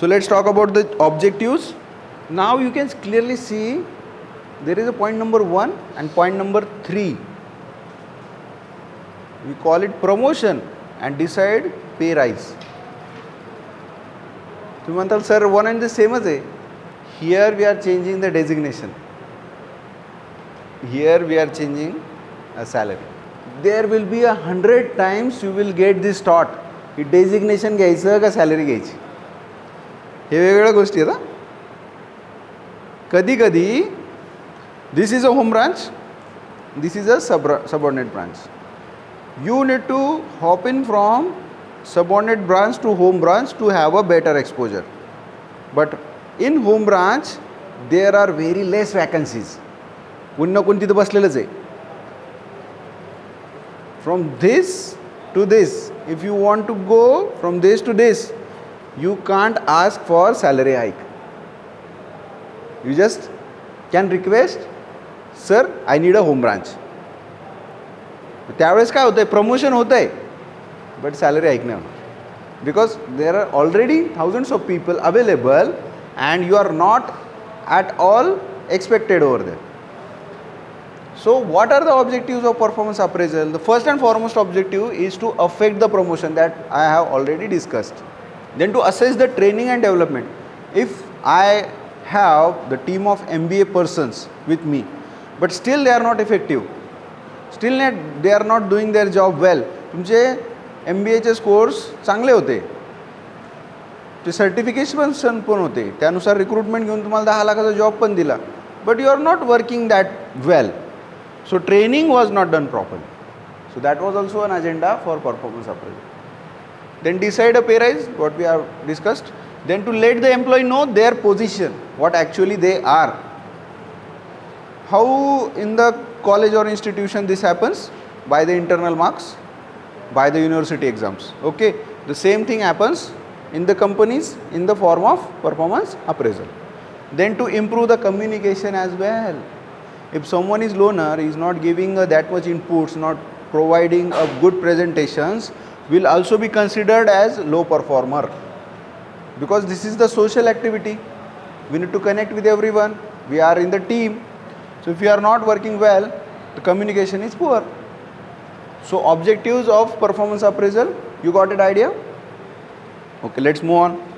So let's talk about the objectives. Now you can clearly see there is a point number 1 and point number 3. We call it promotion and decide pay rise. तुम्ही म्हणताल sir one and the सेमच आहे. Here we are changing the designation. Here we are changing a salary. There will be 100 times you will get this thought की designation घ्यायचं का salary घ्यायची. हे वेगवेगळ्या गोष्टी आहेत. कधी कधी this is a home branch, this is a subordinate branch. You need to hop in from subordinate branch to home branch to have a better exposure. But in home branch there are very less vacancies. कोण ना कोण तिथं बसलेलंच आहे. From this to this, if you want to go from this to this, you can't ask for salary hike. You just can request, sir, I need a home branch. त्यावेळेस काय होतंय, promotion होतंय but salary hike नाही होणार. Because there are already thousands of people available and you are not at all expected over there. So what are the objectives of performance appraisal? The first and foremost objective is to affect the promotion that I have already discussed. Then to assess the training and development. If I have the team of MBA persons with me, but still they are not effective, still they are not doing their job well. तुमचे MBAचे scores चांगले होते, ते certification पण होते, त्यानुसार recruitment घेऊन तुम्हाला 10 लाखाचा जॉब पण दिला, but you are not working that well. So training was not done properly. So that was also an agenda for performance appraisal. Then decide a pay rise, what we have discussed. Then to let the employee know their position, what actually they are. How in the college or institution this happens? By the internal marks, by the university exams. Okay, the same thing happens in the companies in the form of performance appraisal. Then to improve the communication as well. If someone is loner, is not giving that much inputs, not providing a good presentations, will also be considered as low performer. Because this is the social activity. We need to connect with everyone. We are in the team. So if you are not working well, the communication is poor. So objectives of performance appraisal, you got an idea? Okay, let's move on.